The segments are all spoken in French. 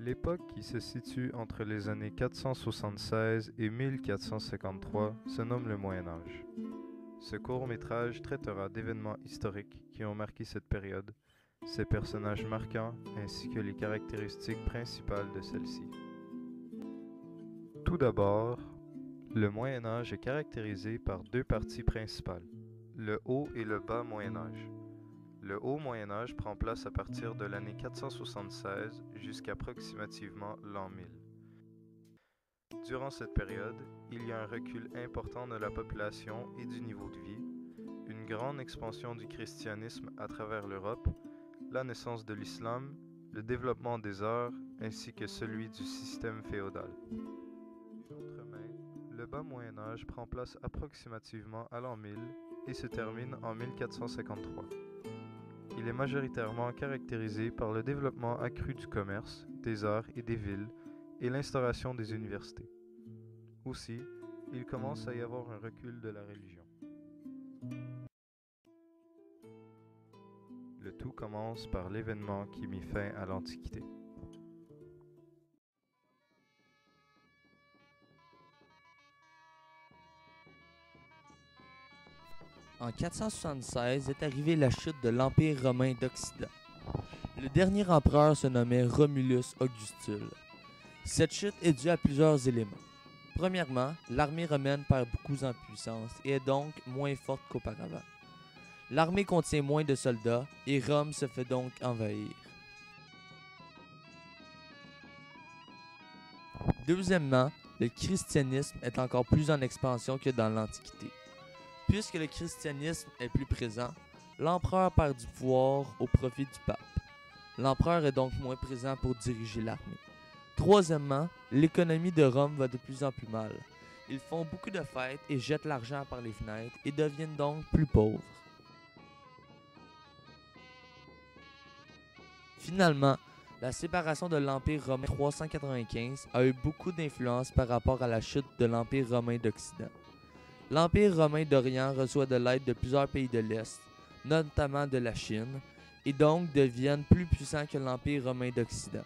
L'époque qui se situe entre les années 476 et 1453 se nomme le Moyen Âge. Ce court-métrage traitera d'événements historiques qui ont marqué cette période, ses personnages marquants ainsi que les caractéristiques principales de celle-ci. Tout d'abord, le Moyen Âge est caractérisé par deux parties principales, le Haut et le Bas Moyen Âge. Le Haut Moyen Âge prend place à partir de l'année 476 jusqu'à approximativement l'an 1000. Durant cette période, il y a un recul important de la population et du niveau de vie, une grande expansion du christianisme à travers l'Europe, la naissance de l'islam, le développement des arts ainsi que celui du système féodal. D'une autre main, le Bas Moyen Âge prend place approximativement à l'an 1000 et se termine en 1453. Il est majoritairement caractérisé par le développement accru du commerce, des arts et des villes et l'instauration des universités. Aussi, il commence à y avoir un recul de la religion. Le tout commence par l'événement qui mit fin à l'Antiquité. En 476 est arrivée la chute de l'Empire romain d'Occident. Le dernier empereur se nommait Romulus Augustule. Cette chute est due à plusieurs éléments. Premièrement, l'armée romaine perd beaucoup en puissance et est donc moins forte qu'auparavant. L'armée contient moins de soldats et Rome se fait donc envahir. Deuxièmement, le christianisme est encore plus en expansion que dans l'Antiquité. Puisque le christianisme est plus présent, l'empereur perd du pouvoir au profit du pape. L'empereur est donc moins présent pour diriger l'armée. Troisièmement, l'économie de Rome va de plus en plus mal. Ils font beaucoup de fêtes et jettent l'argent par les fenêtres et deviennent donc plus pauvres. Finalement, la séparation de l'Empire romain en 395 a eu beaucoup d'influence par rapport à la chute de l'Empire romain d'Occident. L'Empire romain d'Orient reçoit de l'aide de plusieurs pays de l'Est, notamment de la Chine, et donc deviennent plus puissants que l'Empire romain d'Occident.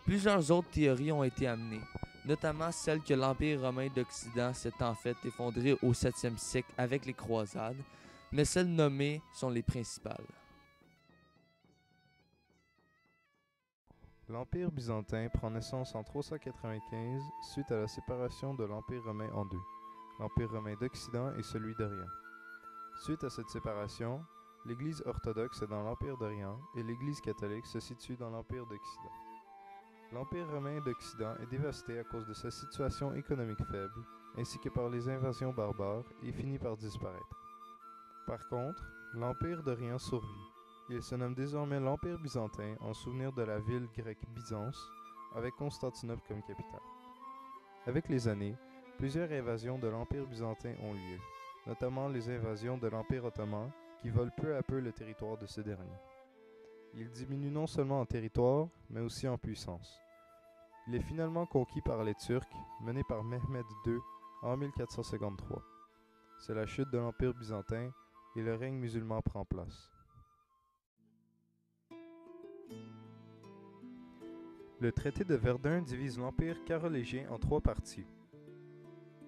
Plusieurs autres théories ont été amenées, notamment celle que l'Empire romain d'Occident s'est en fait effondré au 7e siècle avec les croisades, mais celles nommées sont les principales. L'Empire byzantin prend naissance en 395 suite à la séparation de l'Empire romain en deux, l'Empire romain d'Occident et celui d'Orient. Suite à cette séparation, l'Église orthodoxe est dans l'Empire d'Orient et l'Église catholique se situe dans l'Empire d'Occident. L'Empire romain d'Occident est dévasté à cause de sa situation économique faible, ainsi que par les invasions barbares, et finit par disparaître. Par contre, l'Empire d'Orient survit. Il se nomme désormais l'Empire byzantin en souvenir de la ville grecque Byzance, avec Constantinople comme capitale. Avec les années, plusieurs invasions de l'Empire byzantin ont lieu, notamment les invasions de l'Empire ottoman qui volent peu à peu le territoire de ce dernier. Il diminue non seulement en territoire, mais aussi en puissance. Il est finalement conquis par les Turcs, menés par Mehmed II en 1453. C'est la chute de l'Empire byzantin et le règne musulman prend place. Le traité de Verdun divise l'Empire carolingien en trois parties.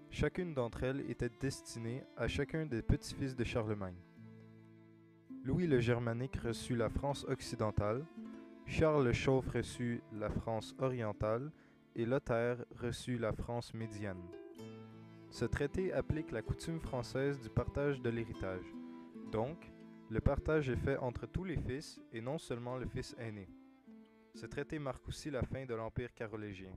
Chacune d'entre elles était destinée à chacun des petits-fils de Charlemagne. Louis le Germanique reçut la France occidentale, Charles le Chauve reçut la France orientale et Lothaire reçut la France médiane. Ce traité applique la coutume française du partage de l'héritage. Donc, le partage est fait entre tous les fils et non seulement le fils aîné. Ce traité marque aussi la fin de l'Empire carolingien.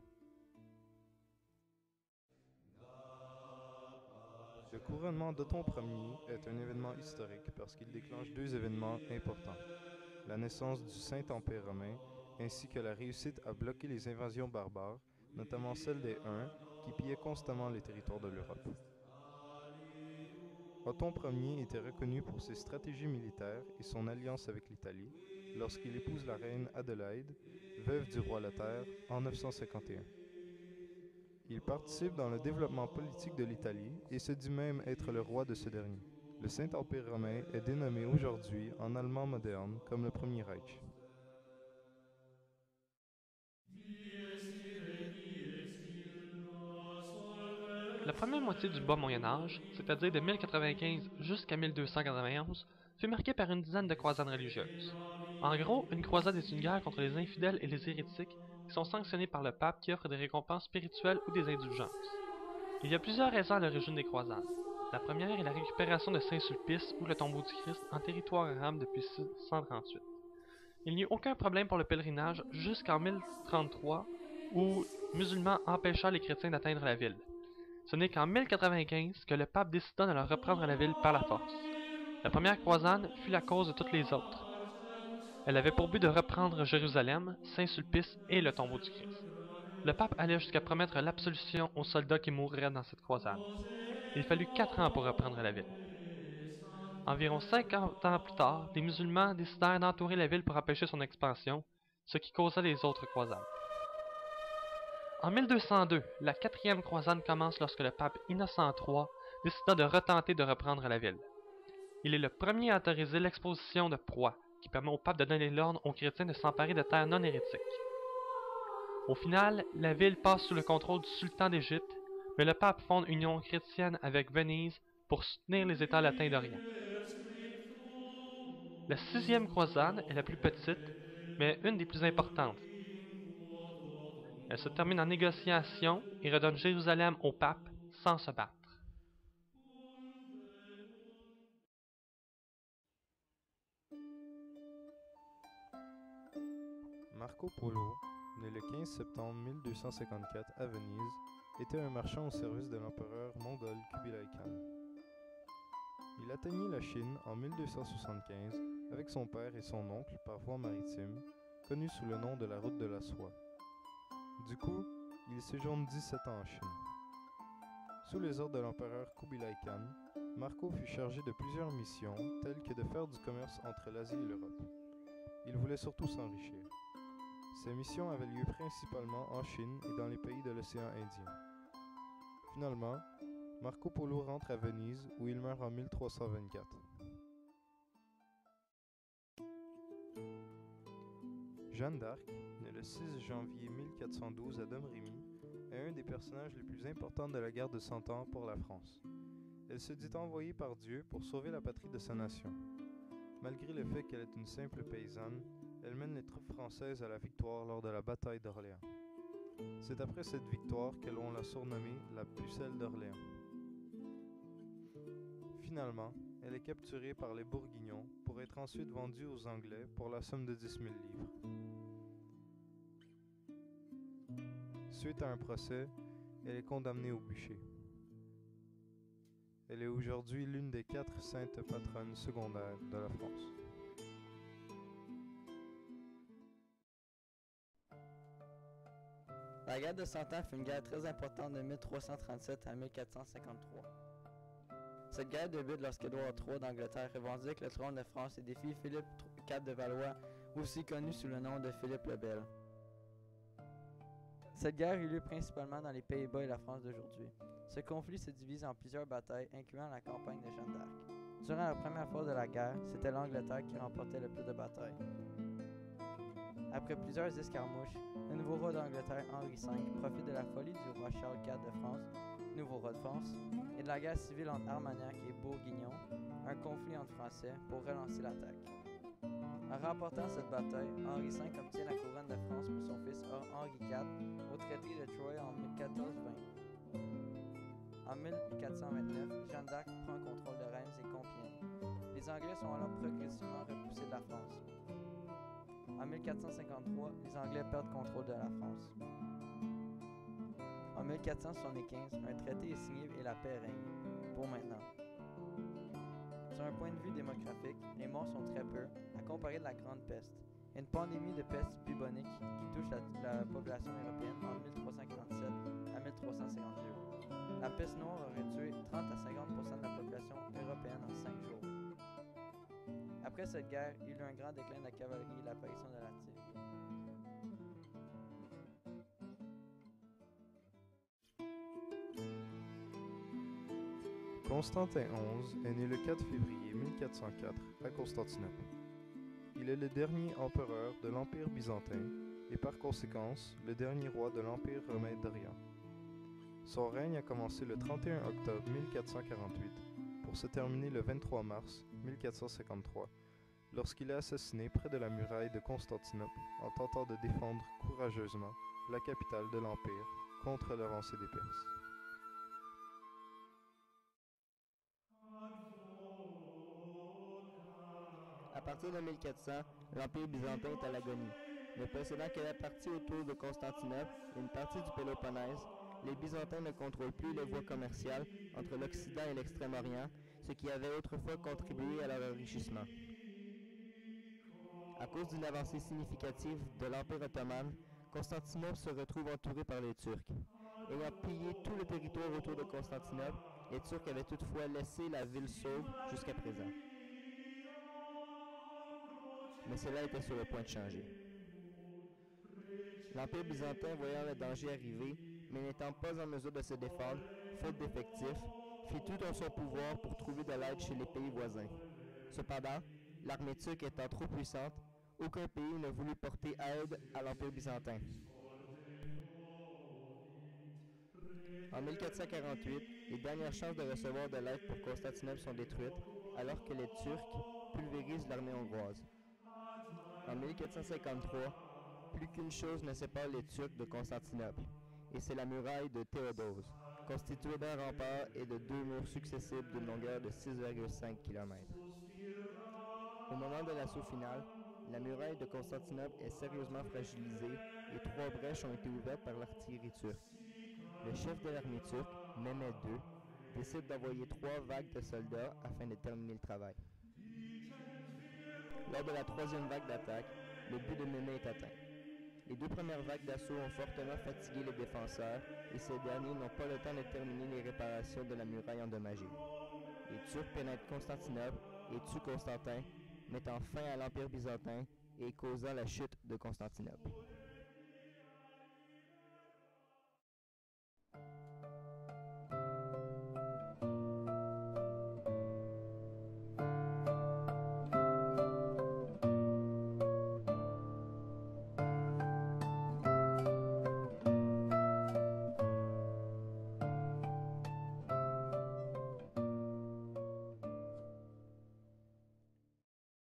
Le couronnement d'Othon Ier est un événement historique parce qu'il déclenche deux événements importants. La naissance du Saint-Empire romain, ainsi que la réussite à bloquer les invasions barbares, notamment celle des Huns, qui pillaient constamment les territoires de l'Europe. Othon Ier était reconnu pour ses stratégies militaires et son alliance avec l'Italie, lorsqu'il épouse la reine Adélaïde, veuve du roi Lothaire, en 951. Il participe dans le développement politique de l'Italie et se dit même être le roi de ce dernier. Le Saint-Empire romain est dénommé aujourd'hui en allemand moderne comme le Premier Reich. La première moitié du bas Moyen Âge, c'est-à-dire de 1095 jusqu'à 1291, fut marquée par une dizaine de croisades religieuses. En gros, une croisade est une guerre contre les infidèles et les hérétiques qui sont sanctionnés par le pape qui offre des récompenses spirituelles ou des indulgences. Il y a plusieurs raisons à l'origine des croisades. La première est la récupération de Saint-Sulpice ou le tombeau du Christ en territoire arabe depuis 638. Il n'y eut aucun problème pour le pèlerinage jusqu'en 1033 où musulmans empêcha les chrétiens d'atteindre la ville. Ce n'est qu'en 1095 que le pape décida de leur reprendre la ville par la force. La première croisade fut la cause de toutes les autres. Elle avait pour but de reprendre Jérusalem, Saint-Sulpice et le tombeau du Christ. Le pape allait jusqu'à promettre l'absolution aux soldats qui mourraient dans cette croisade. Il fallut 4 ans pour reprendre la ville. Environ 50 ans plus tard, les musulmans décidèrent d'entourer la ville pour empêcher son expansion, ce qui causa les autres croisades. En 1202, la 4e croisade commence lorsque le pape Innocent III décida de retenter de reprendre la ville. Il est le premier à autoriser l'exposition de proies, qui permet au pape de donner l'ordre aux chrétiens de s'emparer de terres non hérétiques. Au final, la ville passe sous le contrôle du sultan d'Égypte, mais le pape fonde une union chrétienne avec Venise pour soutenir les États latins d'Orient. La 6e croisade est la plus petite, mais une des plus importantes. Elle se termine en négociation et redonne Jérusalem au pape sans se battre. Marco Polo, né le 15 septembre 1254 à Venise, était un marchand au service de l'empereur mongol Kubilai Khan. Il atteignit la Chine en 1275 avec son père et son oncle par voie maritime, connu sous le nom de la route de la soie. Du coup, il séjourne 17 ans en Chine. Sous les ordres de l'empereur Kubilai Khan, Marco fut chargé de plusieurs missions, telles que de faire du commerce entre l'Asie et l'Europe. Il voulait surtout s'enrichir. Ces missions avaient lieu principalement en Chine et dans les pays de l'océan Indien. Finalement, Marco Polo rentre à Venise où il meurt en 1324. Jeanne d'Arc, née le 6 janvier 1412 à Domrémy, est un des personnages les plus importants de la guerre de Cent Ans pour la France. Elle se dit envoyée par Dieu pour sauver la patrie de sa nation. Malgré le fait qu'elle est une simple paysanne, elle mène les troupes françaises à la victoire lors de la bataille d'Orléans. C'est après cette victoire que l'on l'a surnommée la Pucelle d'Orléans. Finalement, elle est capturée par les Bourguignons pour être ensuite vendue aux Anglais pour la somme de 10 000 livres. Suite à un procès, elle est condamnée au bûcher. Elle est aujourd'hui l'une des 4 saintes patronnes secondaires de la France. La guerre de Cent Ans fut une guerre très importante de 1337 à 1453. Cette guerre débute lorsque Édouard III d'Angleterre revendique le trône de France et défie Philippe IV de Valois, aussi connu sous le nom de Philippe le Bel. Cette guerre eut lieu principalement dans les Pays-Bas et la France d'aujourd'hui. Ce conflit se divise en plusieurs batailles, incluant la campagne de Jeanne d'Arc. Durant la première phase de la guerre, c'était l'Angleterre qui remportait le plus de batailles. Après plusieurs escarmouches, le nouveau roi d'Angleterre, Henri V, profite de la folie du roi Charles IV de France, nouveau roi de France, et de la guerre civile entre Armagnac et Bourguignon, un conflit entre Français, pour relancer l'attaque. En remportant cette bataille, Henri V obtient la couronne de France pour son fils Henri IV au traité de Troyes en 1420. En 1429, Jeanne d'Arc prend contrôle de Reims et Compiègne. Les Anglais sont alors progressivement repoussés de la France. En 1453, les Anglais perdent contrôle de la France. En 1475, un traité est signé et la paix règne, pour maintenant. Sur un point de vue démographique, les morts sont très peu, à comparer de la Grande Peste, une pandémie de peste bubonique qui touche la population européenne en 1347 à 1352. La peste noire aurait tué 30 à 50% de la population européenne en 5 jours. Après cette guerre, il y eut un grand déclin de la cavalerie et l'apparition de l'artillerie. Constantin XI est né le 4 février 1404 à Constantinople. Il est le dernier empereur de l'Empire byzantin et par conséquence le dernier roi de l'Empire romain d'Orient. Son règne a commencé le 31 octobre 1448 pour se terminer le 23 mars 1453, lorsqu'il est assassiné près de la muraille de Constantinople en tentant de défendre courageusement la capitale de l'Empire contre l'avancée des Perses. À partir de 1400, l'Empire byzantin est à l'agonie. Ne possédant que la partie autour de Constantinople et une partie du Péloponnèse, les Byzantins ne contrôlent plus les voies commerciales entre l'Occident et l'Extrême-Orient, ce qui avait autrefois contribué à leur enrichissement. À cause d'une avancée significative de l'Empire ottoman, Constantinople se retrouve entourée par les Turcs. Ayant pillé tout le territoire autour de Constantinople, les Turcs avaient toutefois laissé la ville sauve jusqu'à présent. Mais cela était sur le point de changer. L'Empire byzantin, voyant le danger arriver, mais n'étant pas en mesure de se défendre, faute d'effectifs, fit tout en son pouvoir pour trouver de l'aide chez les pays voisins. Cependant, l'armée turque étant trop puissante, aucun pays ne voulut porter aide à l'Empire byzantin. En 1448, les dernières chances de recevoir de l'aide pour Constantinople sont détruites, alors que les Turcs pulvérisent l'armée hongroise. En 1453, plus qu'une chose ne sépare les Turcs de Constantinople, et c'est la muraille de Théodose, constituée d'un rempart et de deux murs successifs d'une longueur de 6,5 km. Au moment de l'assaut final, la muraille de Constantinople est sérieusement fragilisée et 3 brèches ont été ouvertes par l'artillerie turque. Le chef de l'armée turque, Mehmed II, décide d'envoyer 3 vagues de soldats afin de terminer le travail. Lors de la 3e vague d'attaque, le but de Mehmed est atteint. Les 2 premières vagues d'assaut ont fortement fatigué les défenseurs et ces derniers n'ont pas le temps de terminer les réparations de la muraille endommagée. Les Turcs pénètrent Constantinople et tuent Constantin, mettant fin à l'Empire byzantin et causant la chute de Constantinople.